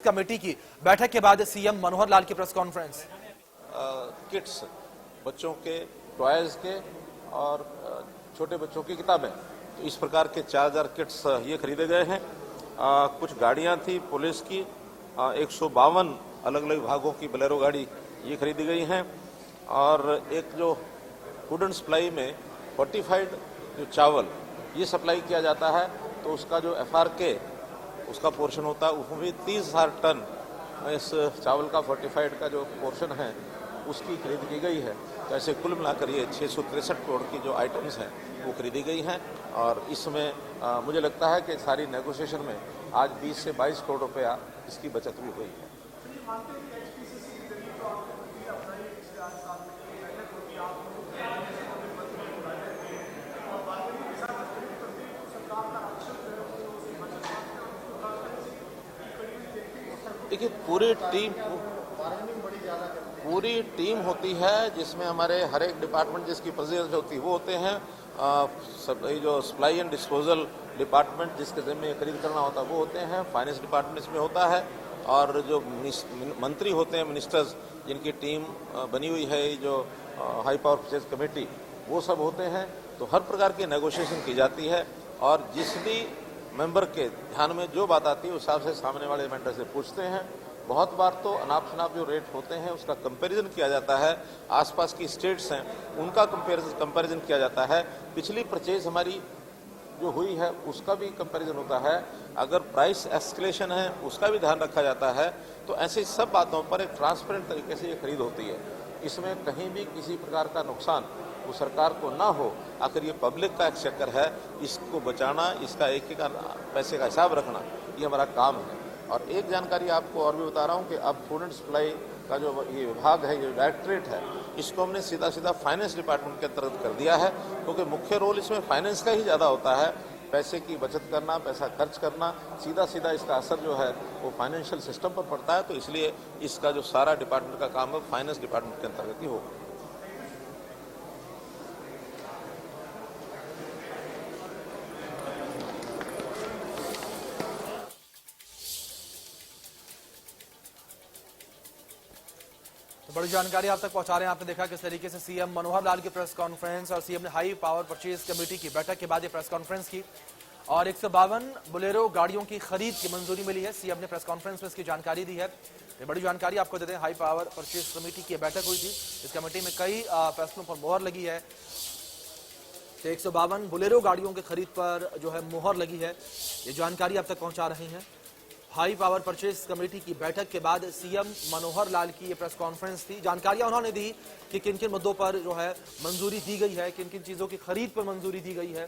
Committee की बैठक के बाद सीएम मनोहर लाल की प्रेस कॉन्फ्रेंस। किट्स, बच्चों के टॉयज के और छोटे बच्चों की किताबें, तो इस प्रकार के 4000 किट्स ये खरीदे गए हैं। कुछ गाड़ियां थी पुलिस की, 152 अलग अलग विभागों की बोलेरो गाड़ी ये खरीदी गई हैं। और एक जो फूड एंड सप्लाई में फोर्टिफाइड जो चावल ये सप्लाई किया जाता है, तो उसका जो FRK उसका पोर्शन होता है, उसमें भी 30,000 टन इस चावल का फोर्टिफाइड का जो पोर्शन है उसकी खरीद की गई है। तो ऐसे कुल मिलाकर ये 663 करोड़ की जो आइटम्स हैं वो खरीदी गई हैं। और इसमें मुझे लगता है कि सारी नेगोशिएशन में आज 20 से 22 करोड़ रुपया इसकी बचत भी हुई है। देखिए, पूरी टीम होती है जिसमें हमारे हर एक डिपार्टमेंट जिसकी प्रेसिडेंस होती है वो होते हैं। जो सप्लाई एंड डिस्पोजल डिपार्टमेंट जिसके ज़िम्मे खरीद करना होता है वो होते हैं। फाइनेंस डिपार्टमेंट इसमें होता है। और जो मंत्री होते हैं, मिनिस्टर्स जिनकी टीम बनी हुई है, जो हाई पावर परचेज कमेटी, वो सब होते हैं। तो हर प्रकार की नेगोशिएशन की जाती है और जिस भी मेंबर के ध्यान में जो बात आती है उस हिसाब से सामने वाले मेंबर से पूछते हैं। बहुत बार तो अनाप शनाप जो रेट होते हैं उसका कंपैरिजन किया जाता है, आसपास की स्टेट्स हैं उनका कंपैरिजन किया जाता है। पिछली परचेज हमारी जो हुई है उसका भी कंपैरिजन होता है। अगर प्राइस एस्केलेशन है उसका भी ध्यान रखा जाता है। तो ऐसी सब बातों पर एक ट्रांसपेरेंट तरीके से ये खरीद होती है। इसमें कहीं भी किसी प्रकार का नुकसान वो सरकार को ना हो। आखिर ये पब्लिक का एक्सचेकर है, इसको बचाना, इसका एक एक पैसे का हिसाब रखना, ये हमारा काम है। और एक जानकारी आपको और भी बता रहा हूँ कि अब फूड एंड सप्लाई का जो ये विभाग है, ये डायरेक्टरेट है, इसको हमने सीधा फाइनेंस डिपार्टमेंट के अंतर्गत कर दिया है, क्योंकि मुख्य रोल इसमें फाइनेंस का ही ज़्यादा होता है। पैसे की बचत करना, पैसा खर्च करना, सीधा इसका असर जो है वो फाइनेंशियल सिस्टम पर पड़ता है। तो इसलिए इसका जो सारा डिपार्टमेंट का काम है फाइनेंस डिपार्टमेंट के अंतर्गत ही होगा। तो बड़ी जानकारी आप तक पहुंचा रहे हैं। आपने देखा किस तरीके से सीएम मनोहर लाल की प्रेस कॉन्फ्रेंस और सीएम ने हाई पावर परचेज कमेटी की बैठक के बाद ये प्रेस कॉन्फ्रेंस की और 152 बोलेरो गाड़ियों की खरीद की मंजूरी मिली है। सीएम ने प्रेस कॉन्फ्रेंस में इसकी जानकारी दी है। ये बड़ी जानकारी आपको देते हैं। हाई पावर परचेज कमेटी की बैठक हुई थी, इस कमेटी में कई फैसलों पर मुहर लगी है। 152 बोलेरो गाड़ियों की खरीद पर जो है मुहर लगी है, ये जानकारी आप तक पहुंचा रहे हैं। हाई पावर परचेज कमेटी की बैठक के बाद सीएम मनोहर लाल की ये प्रेस कॉन्फ्रेंस थी। जानकारियां उन्होंने दी कि किन किन मुद्दों पर जो है मंजूरी दी गई है, किन किन चीजों की खरीद पर मंजूरी दी गई है।